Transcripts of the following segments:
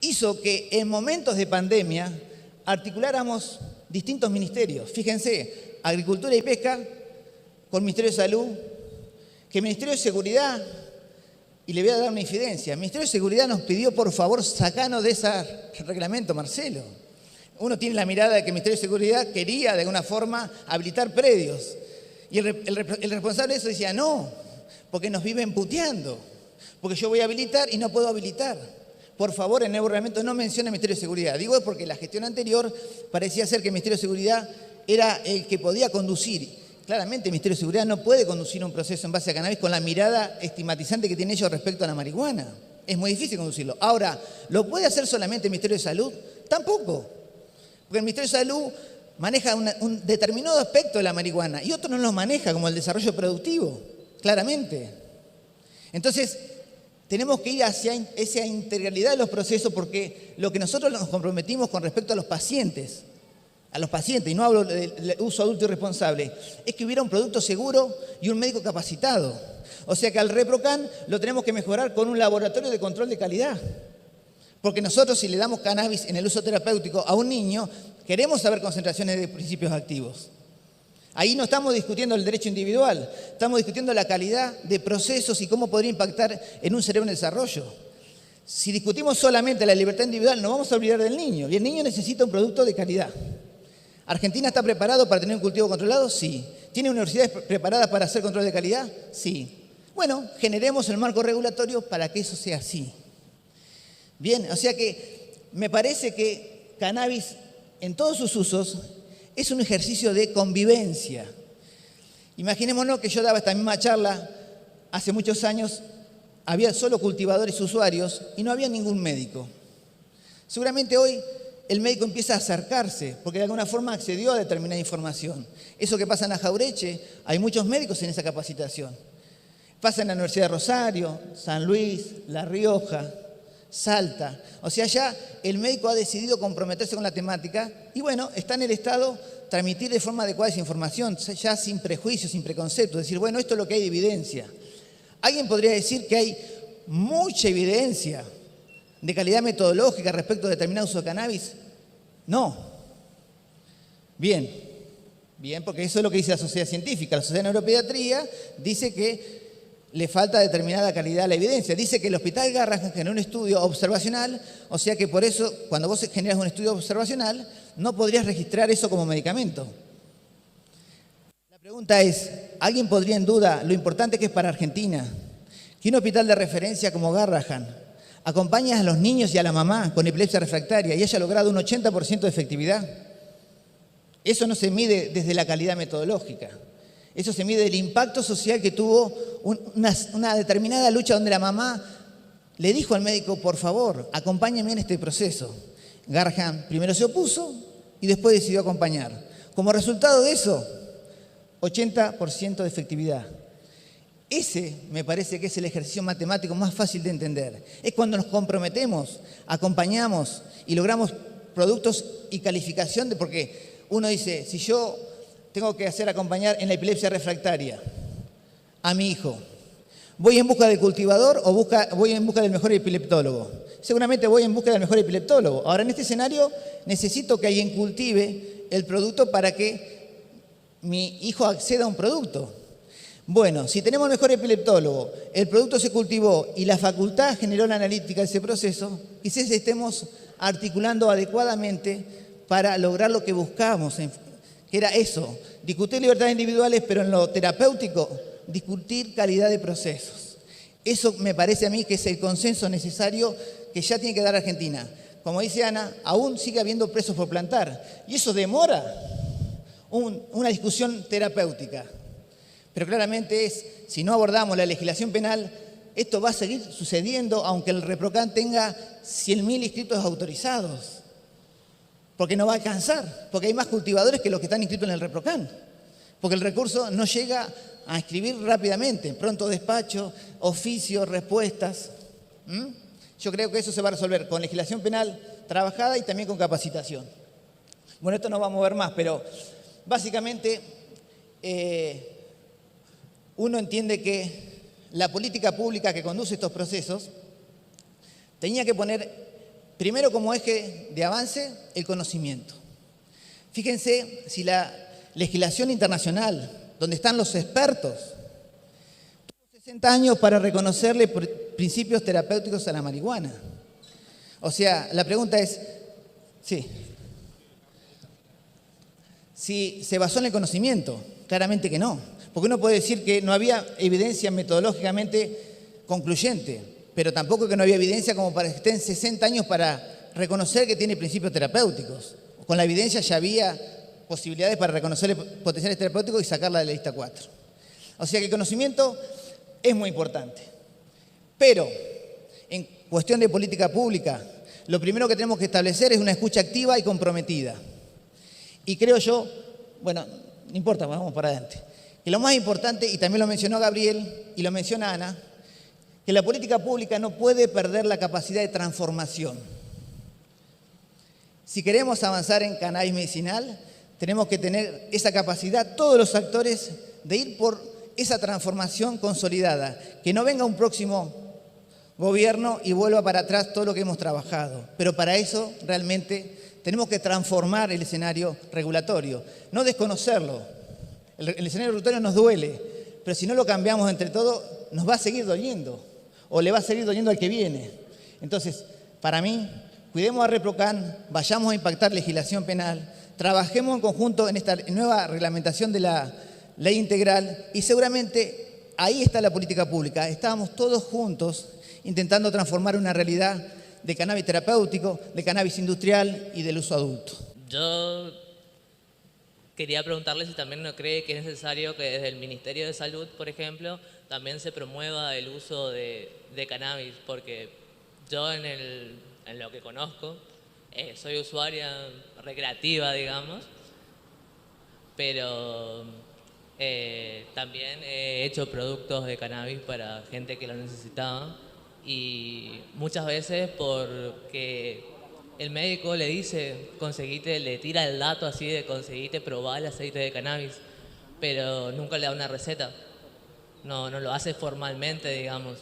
hizo que en momentos de pandemia articuláramos distintos ministerios. Fíjense, Agricultura y Pesca con Ministerio de Salud, que el Ministerio de Seguridad, y le voy a dar una infidencia, el Ministerio de Seguridad nos pidió, por favor, sacanos de ese reglamento, Marcelo. Uno tiene la mirada de que el Ministerio de Seguridad quería, de alguna forma, habilitar predios. Y el responsable de eso decía, no, porque nos viven puteando, porque yo voy a habilitar y no puedo habilitar. Por favor, en el nuevo reglamento no mencione el Ministerio de Seguridad. Digo porque la gestión anterior parecía ser que el Ministerio de Seguridad era el que podía conducir. Claramente el Ministerio de Seguridad no puede conducir un proceso en base a cannabis con la mirada estigmatizante que tienen ellos respecto a la marihuana. Es muy difícil conducirlo. Ahora, ¿lo puede hacer solamente el Ministerio de Salud? Tampoco. Porque el Ministerio de Salud maneja un determinado aspecto de la marihuana y otro no lo maneja, como el desarrollo productivo, claramente. Entonces, tenemos que ir hacia esa integralidad de los procesos porque lo que nosotros nos comprometimos con respecto a los pacientes, y no hablo del uso adulto irresponsable, es que hubiera un producto seguro y un médico capacitado. O sea que al ReproCan lo tenemos que mejorar con un laboratorio de control de calidad. Porque nosotros si le damos cannabis en el uso terapéutico a un niño, queremos saber concentraciones de principios activos. Ahí no estamos discutiendo el derecho individual, estamos discutiendo la calidad de procesos y cómo podría impactar en un cerebro en desarrollo. Si discutimos solamente la libertad individual, nos vamos a olvidar del niño, y el niño necesita un producto de calidad. ¿Argentina está preparado para tener un cultivo controlado? Sí. ¿Tiene universidades preparadas para hacer control de calidad? Sí. Bueno, generemos el marco regulatorio para que eso sea así. Bien, o sea que me parece que cannabis en todos sus usos es un ejercicio de convivencia. Imaginémonos que yo daba esta misma charla hace muchos años, había solo cultivadores y usuarios y no había ningún médico. Seguramente hoy el médico empieza a acercarse porque de alguna forma accedió a determinada información. Eso que pasa en la Jaureche, hay muchos médicos en esa capacitación. Pasa en la Universidad de Rosario, San Luis, La Rioja, Salta. O sea, ya el médico ha decidido comprometerse con la temática y bueno, está en el Estado transmitir de forma adecuada esa información, ya sin prejuicios, sin preconceptos, decir, bueno, esto es lo que hay de evidencia. ¿Alguien podría decir que hay mucha evidencia de calidad metodológica respecto a determinado uso de cannabis? No. Bien, porque eso es lo que dice la sociedad científica. La Sociedad de Neuropediatría dice que le falta determinada calidad a la evidencia. Dice que el Hospital Garrahan generó un estudio observacional, o sea que por eso, cuando vos generas un estudio observacional, no podrías registrar eso como medicamento. La pregunta es, ¿alguien podría en duda lo importante que es para Argentina que un hospital de referencia como Garrahan acompañe a los niños y a la mamá con epilepsia refractaria y haya logrado un 80% de efectividad? Eso no se mide desde la calidad metodológica. Eso se mide del impacto social que tuvo una determinada lucha donde la mamá le dijo al médico, por favor, acompáñeme en este proceso. Garrahan primero se opuso y después decidió acompañar. Como resultado de eso, 80% de efectividad. Ese me parece que es el ejercicio matemático más fácil de entender. Es cuando nos comprometemos, acompañamos y logramos productos y calificación de, porque uno dice, si yo tengo que hacer acompañar en la epilepsia refractaria a mi hijo, ¿voy en busca del cultivador o voy en busca del mejor epileptólogo? Seguramente voy en busca del mejor epileptólogo. Ahora, en este escenario, necesito que alguien cultive el producto para que mi hijo acceda a un producto. Bueno, si tenemos el mejor epileptólogo, el producto se cultivó y la facultad generó la analítica de ese proceso, quizás estemos articulando adecuadamente para lograr lo que buscábamos, que era eso, discutir libertades individuales, pero en lo terapéutico, discutir calidad de procesos. Eso me parece a mí que es el consenso necesario que ya tiene que dar Argentina. Como dice Ana, aún sigue habiendo presos por plantar, y eso demora una discusión terapéutica. Pero claramente si no abordamos la legislación penal, esto va a seguir sucediendo aunque el ReproCan tenga 100.000 inscritos autorizados. Porque no va a alcanzar, porque hay más cultivadores que los que están inscritos en el ReproCan. Porque el recurso no llega a escribir rápidamente, pronto despacho, oficio, respuestas. Yo creo que eso se va a resolver con legislación penal trabajada y también con capacitación. Bueno, esto no va a mover más, pero básicamente uno entiende que la política pública que conduce estos procesos tenía que poner Primero, como eje de avance, el conocimiento. Fíjense si la legislación internacional, donde están los expertos, tuvo 60 años para reconocerle principios terapéuticos a la marihuana. O sea, la pregunta es, sí, si se basó en el conocimiento, claramente que no. Porque uno puede decir que no había evidencia metodológicamente concluyente, pero tampoco que no había evidencia como para que estén 60 años para reconocer que tiene principios terapéuticos. Con la evidencia ya había posibilidades para reconocerle potenciales terapéuticos y sacarla de la lista 4. O sea que el conocimiento es muy importante. Pero, en cuestión de política pública, lo primero que tenemos que establecer es una escucha activa y comprometida. Y creo yo, bueno, no importa, vamos para adelante, que lo más importante, y también lo mencionó Gabriel y lo menciona Ana, que la política pública no puede perder la capacidad de transformación. Si queremos avanzar en cannabis medicinal, tenemos que tener esa capacidad, todos los actores, de ir por esa transformación consolidada. Que no venga un próximo gobierno y vuelva para atrás todo lo que hemos trabajado. Pero para eso realmente tenemos que transformar el escenario regulatorio, no desconocerlo. El escenario regulatorio nos duele, pero si no lo cambiamos entre todos, nos va a seguir doliendo, o le va a seguir doliendo al que viene. Entonces, para mí, cuidemos a ReproCan, vayamos a impactar legislación penal, trabajemos en conjunto en esta nueva reglamentación de la ley integral y seguramente ahí está la política pública. Estábamos todos juntos intentando transformar una realidad de cannabis terapéutico, de cannabis industrial y del uso adulto. Yo quería preguntarle si también no cree que es necesario que desde el Ministerio de Salud, por ejemplo, también se promueva el uso de cannabis, porque yo en lo que conozco, soy usuaria recreativa, digamos, pero también he hecho productos de cannabis para gente que lo necesitaba y muchas veces porque el médico le dice, le tira el dato así de conseguite probar el aceite de cannabis, pero nunca le da una receta, no lo hace formalmente, digamos.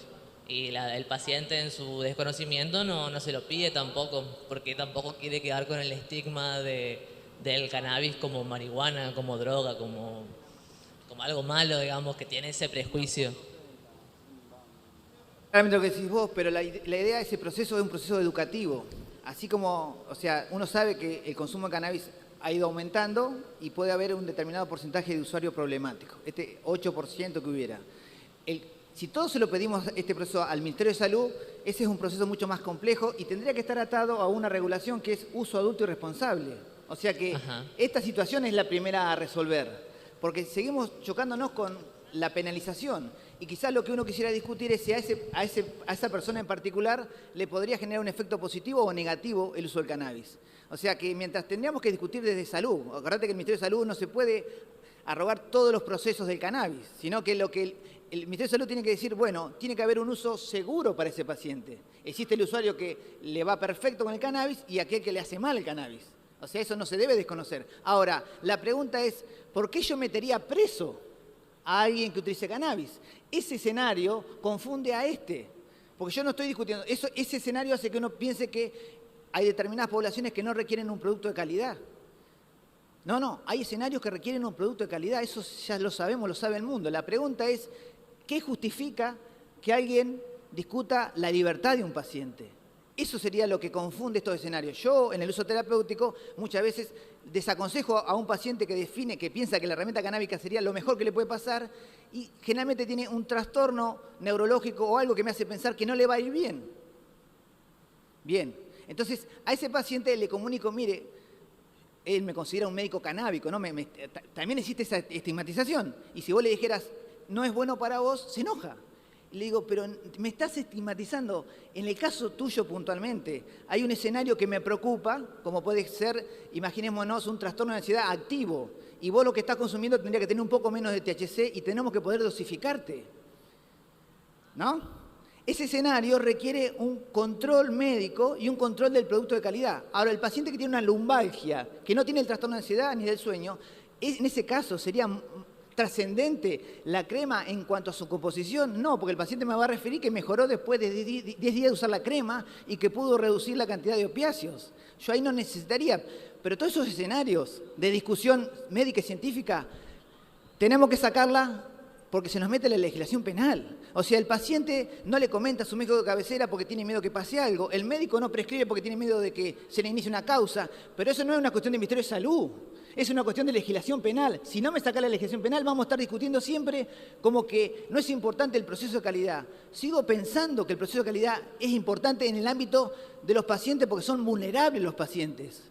Y el paciente en su desconocimiento no se lo pide tampoco, porque tampoco quiere quedar con el estigma del cannabis como marihuana, como droga, como algo malo, digamos, que tiene ese prejuicio. Claramente lo que decís vos, pero la idea de ese proceso es un proceso educativo. Así como, o sea, uno sabe que el consumo de cannabis ha ido aumentando y puede haber un determinado porcentaje de usuario problemático, este 8% que hubiera. Si todos se lo pedimos este proceso al Ministerio de Salud, ese es un proceso mucho más complejo y tendría que estar atado a una regulación que es uso adulto y responsable. O sea que esta situación es la primera a resolver, porque seguimos chocándonos con la penalización y quizás lo que uno quisiera discutir es si a esa persona en particular le podría generar un efecto positivo o negativo el uso del cannabis. O sea que mientras tendríamos que discutir desde salud, acordate que el Ministerio de Salud no se puede arrogar todos los procesos del cannabis, sino que lo que el Ministerio de Salud tiene que decir, bueno, tiene que haber un uso seguro para ese paciente. Existe el usuario que le va perfecto con el cannabis y aquel que le hace mal el cannabis. O sea, eso no se debe desconocer. Ahora, la pregunta es, ¿por qué yo metería preso a alguien que utilice cannabis? Ese escenario confunde a este, porque yo no estoy discutiendo. Ese escenario hace que uno piense que hay determinadas poblaciones que no requieren un producto de calidad. No, hay escenarios que requieren un producto de calidad, eso ya lo sabemos, lo sabe el mundo. La pregunta es, ¿qué justifica que alguien discuta la libertad de un paciente? Eso sería lo que confunde estos escenarios. Yo, en el uso terapéutico, muchas veces desaconsejo a un paciente que piensa que la herramienta canábica sería lo mejor que le puede pasar y generalmente tiene un trastorno neurológico o algo que me hace pensar que no le va a ir bien. Bien, entonces a ese paciente le comunico, mire, él me considera un médico canábico, ¿no? También existe esa estigmatización. Y si vos le dijeras, no es bueno para vos, se enoja. Y le digo, pero me estás estigmatizando. En el caso tuyo puntualmente, hay un escenario que me preocupa, como puede ser, imaginémonos, un trastorno de ansiedad activo. Y vos lo que estás consumiendo tendría que tener un poco menos de THC y tenemos que poder dosificarte. ¿No? Ese escenario requiere un control médico y un control del producto de calidad. Ahora, el paciente que tiene una lumbalgia, que no tiene el trastorno de ansiedad ni del sueño, en ese caso sería trascendente la crema en cuanto a su composición? No, porque el paciente me va a referir que mejoró después de 10 días de usar la crema y que pudo reducir la cantidad de opiáceos. Yo ahí no necesitaría. Pero todos esos escenarios de discusión médica y científica tenemos que sacarla porque se nos mete la legislación penal. O sea, el paciente no le comenta a su médico de cabecera porque tiene miedo que pase algo. El médico no prescribe porque tiene miedo de que se le inicie una causa. Pero eso no es una cuestión de Ministerio de Salud. Es una cuestión de legislación penal. Si no me saca la legislación penal, vamos a estar discutiendo siempre como que no es importante el proceso de calidad. Sigo pensando que el proceso de calidad es importante en el ámbito de los pacientes porque son vulnerables los pacientes.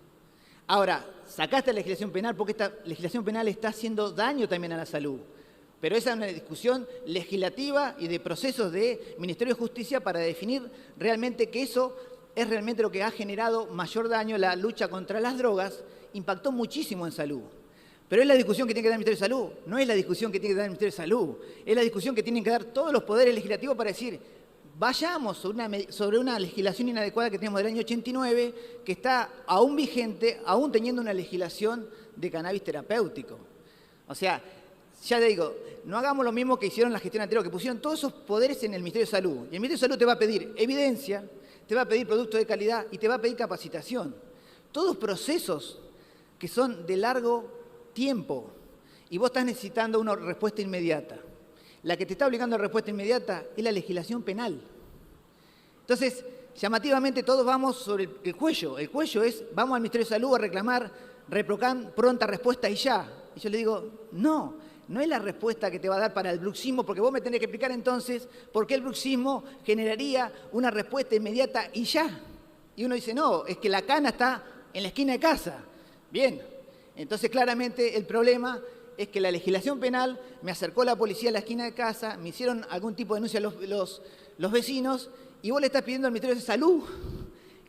Ahora, sacaste la legislación penal porque esta legislación penal está haciendo daño también a la salud. Pero esa es una discusión legislativa y de procesos de Ministerio de Justicia para definir realmente que eso es realmente lo que ha generado mayor daño. La lucha contra las drogas impactó muchísimo en salud. Pero es la discusión que tiene que dar el Ministerio de Salud, no es la discusión que tiene que dar el Ministerio de Salud, es la discusión que tienen que dar todos los poderes legislativos para decir, vayamos sobre una legislación inadecuada que tenemos del año 89, que está aún vigente, aún teniendo una legislación de cannabis terapéutico. O sea, ya te digo, no hagamos lo mismo que hicieron la gestión anterior, que pusieron todos esos poderes en el Ministerio de Salud. Y el Ministerio de Salud te va a pedir evidencia, te va a pedir productos de calidad y te va a pedir capacitación. Todos procesos que son de largo tiempo y vos estás necesitando una respuesta inmediata. La que te está obligando a respuesta inmediata es la legislación penal. Entonces, llamativamente todos vamos sobre el cuello. El cuello es, vamos al Ministerio de Salud a reclamar ReproCan, pronta respuesta y ya. Y yo le digo, no es la respuesta que te va a dar para el bruxismo, porque vos me tenés que explicar entonces por qué el bruxismo generaría una respuesta inmediata y ya. Y uno dice, no, es que la cana está en la esquina de casa. Bien, entonces claramente el problema es que la legislación penal me acercó la policía a la esquina de casa, me hicieron algún tipo de denuncia los vecinos y vos le estás pidiendo al Ministerio de Salud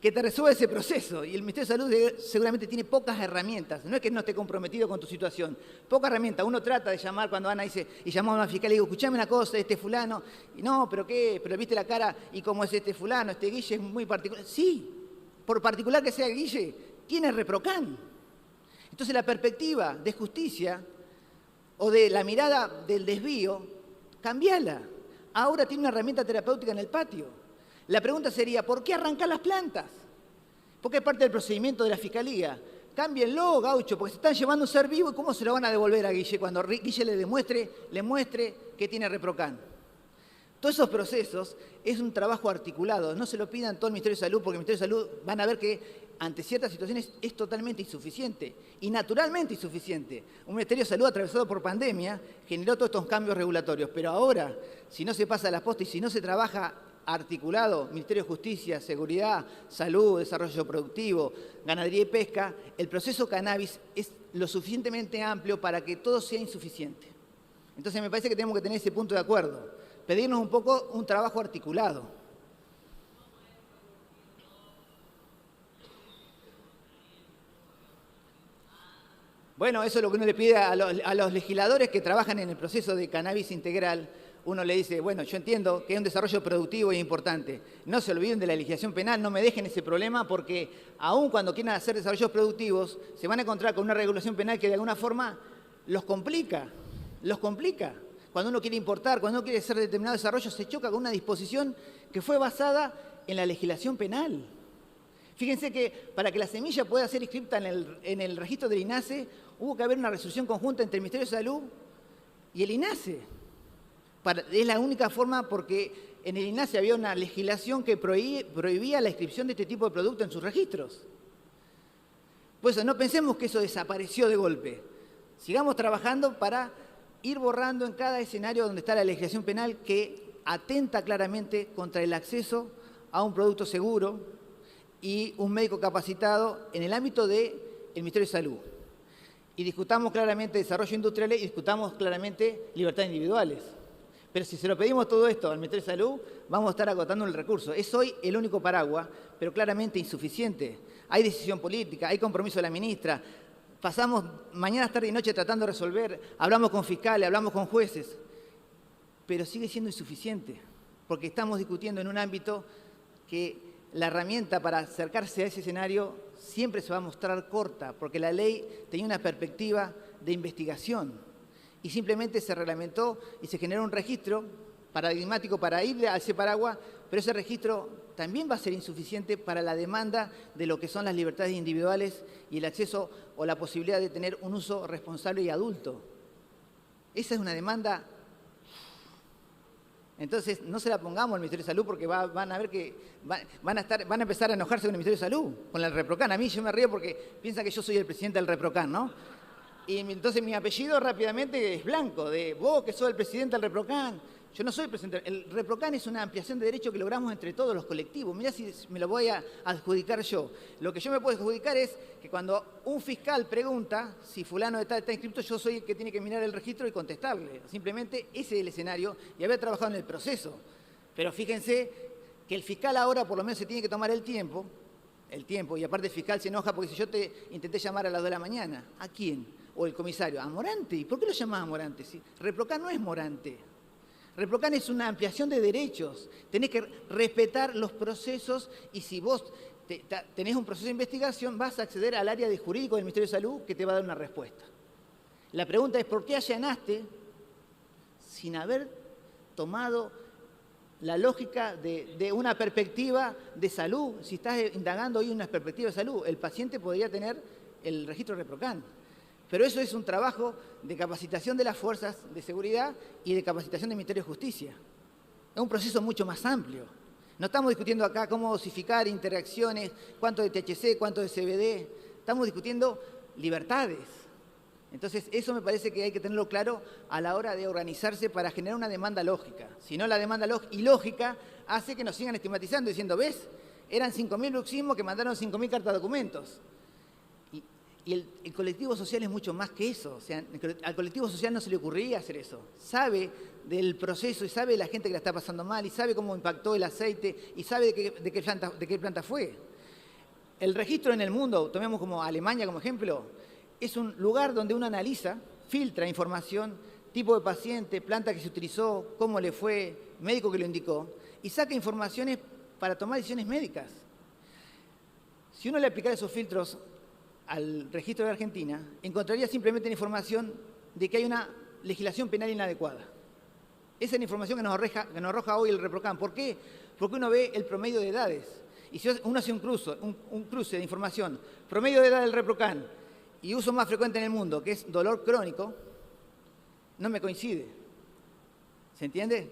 que te resuelva ese proceso. Y el Ministerio de Salud seguramente tiene pocas herramientas. No es que no esté comprometido con tu situación. Pocas herramientas. Uno trata de llamar cuando Ana dice, y llamamos a una fiscal y digo, escuchame una cosa, este fulano. Y no, pero ¿qué? Pero viste la cara y cómo es este fulano, este Guille es muy particular. Sí, por particular que sea Guille, tiene ReproCan. Entonces la perspectiva de justicia o de la mirada del desvío, cambiala. Ahora tiene una herramienta terapéutica en el patio. La pregunta sería, ¿por qué arrancar las plantas? Porque es parte del procedimiento de la Fiscalía. Cámbienlo, gaucho, porque se están llevando un ser vivo y ¿cómo se lo van a devolver a Guille cuando Guille le muestre que tiene ReproCan? Todos esos procesos es un trabajo articulado. No se lo pidan todo el Ministerio de Salud, porque el Ministerio de Salud van a ver que ante ciertas situaciones es totalmente insuficiente y naturalmente insuficiente. Un Ministerio de Salud atravesado por pandemia generó todos estos cambios regulatorios, pero ahora, si no se pasa a la posta y si no se trabaja articulado, Ministerio de Justicia, Seguridad, Salud, Desarrollo Productivo, Ganadería y Pesca, el proceso cannabis es lo suficientemente amplio para que todo sea insuficiente. Entonces me parece que tenemos que tener ese punto de acuerdo, pedirnos un poco un trabajo articulado. Bueno, eso es lo que uno le pide a los legisladores que trabajan en el proceso de cannabis integral. Uno le dice, bueno, yo entiendo que es un desarrollo productivo y importante. No se olviden de la legislación penal, no me dejen ese problema porque aun cuando quieran hacer desarrollos productivos, se van a encontrar con una regulación penal que de alguna forma los complica. Cuando uno quiere importar, cuando uno quiere hacer determinado desarrollo, se choca con una disposición que fue basada en la legislación penal. Fíjense que para que la semilla pueda ser inscripta en el registro del INASE, hubo que haber una resolución conjunta entre el Ministerio de Salud y el INASE. Es la única forma porque en el INASE había una legislación que prohibía la inscripción de este tipo de productos en sus registros. Por eso no pensemos que eso desapareció de golpe. Sigamos trabajando para ir borrando en cada escenario donde está la legislación penal que atenta claramente contra el acceso a un producto seguro y un médico capacitado en el ámbito del Ministerio de Salud. Y discutamos claramente desarrollo industrial y discutamos claramente libertades individuales. Pero si se lo pedimos todo esto al Ministerio de Salud, vamos a estar agotando el recurso. Es hoy el único paraguas, pero claramente insuficiente. Hay decisión política, hay compromiso de la ministra. Pasamos mañana, tarde y noche tratando de resolver, hablamos con fiscales, hablamos con jueces, pero sigue siendo insuficiente, porque estamos discutiendo en un ámbito que la herramienta para acercarse a ese escenario siempre se va a mostrar corta, porque la ley tenía una perspectiva de investigación. y simplemente se reglamentó y se generó un registro paradigmático para ir a ese paraguas, pero ese registro también va a ser insuficiente para la demanda de lo que son las libertades individuales y el acceso o la posibilidad de tener un uso responsable y adulto. Esa es una demanda. Entonces, no se la pongamos al Ministerio de Salud porque van a ver que van a empezar a enojarse con el Ministerio de Salud, con el REPROCAN. A mí yo me río porque piensan que yo soy el presidente del REPROCAN, ¿no? Y entonces mi apellido rápidamente es Blanco, de vos que sos el presidente del REPROCAN. Yo no soy el presidente. El REPROCAN es una ampliación de derechos que logramos entre todos los colectivos. Mirá si me lo voy a adjudicar yo. Lo que yo me puedo adjudicar es que cuando un fiscal pregunta si fulano está inscrito, yo soy el que tiene que mirar el registro y contestarle. Simplemente ese es el escenario y haber trabajado en el proceso. Pero fíjense que el fiscal ahora por lo menos se tiene que tomar el tiempo, y aparte el fiscal se enoja porque si yo te intenté llamar a las 2 de la mañana, ¿a quién? O el comisario, ¿a Morante? ¿Y por qué lo llamás a Morante? ¿Sí? REPROCAN no es Morante. REPROCAN es una ampliación de derechos. Tenés que respetar los procesos y si vos tenés un proceso de investigación, vas a acceder al área de jurídico del Ministerio de Salud que te va a dar una respuesta. La pregunta es, ¿por qué allanaste sin haber tomado la lógica de una perspectiva de salud? Si estás indagando hoy una perspectiva de salud, el paciente podría tener el registro REPROCAN. Pero eso es un trabajo de capacitación de las fuerzas de seguridad y de capacitación del Ministerio de Justicia. Es un proceso mucho más amplio. No estamos discutiendo acá cómo dosificar interacciones, cuánto de THC, cuánto de CBD. Estamos discutiendo libertades. Entonces, eso me parece que hay que tenerlo claro a la hora de organizarse para generar una demanda lógica. Si no, la demanda ilógica hace que nos sigan estigmatizando, diciendo, ¿ves? Eran 5.000 bruxismos que mandaron 5.000 cartas de documentos. Y el colectivo social es mucho más que eso. O sea, al colectivo social no se le ocurriría hacer eso. Sabe del proceso y sabe de la gente que la está pasando mal y sabe cómo impactó el aceite y sabe de qué planta fue. El registro en el mundo, tomemos como Alemania como ejemplo, es un lugar donde uno analiza, filtra información, tipo de paciente, planta que se utilizó, cómo le fue, médico que lo indicó, y saca informaciones para tomar decisiones médicas. Si uno le aplicara esos filtros al registro de Argentina, encontraría simplemente la información de que hay una legislación penal inadecuada. Esa es la información que nos arroja hoy el REPROCAN. ¿Por qué? Porque uno ve el promedio de edades. Y si uno hace un cruce de información, promedio de edad del REPROCAN y uso más frecuente en el mundo, que es dolor crónico, no me coincide. ¿Se entiende?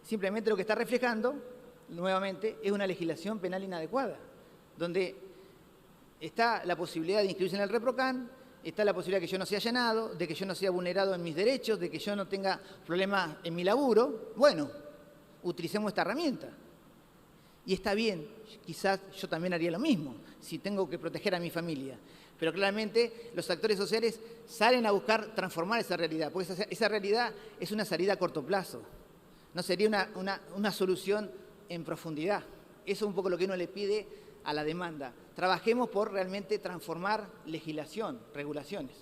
Simplemente lo que está reflejando, nuevamente, es una legislación penal inadecuada, donde está la posibilidad de inscribirse en el REPROCAN, está la posibilidad de que yo no sea allanado, de que yo no sea vulnerado en mis derechos, de que yo no tenga problemas en mi laburo. Bueno, utilicemos esta herramienta. Y está bien, quizás yo también haría lo mismo, si tengo que proteger a mi familia. Pero claramente los actores sociales salen a buscar transformar esa realidad, porque esa realidad es una salida a corto plazo. No sería una solución en profundidad. Eso es un poco lo que uno le pide a la demanda. Trabajemos por realmente transformar legislación, regulaciones.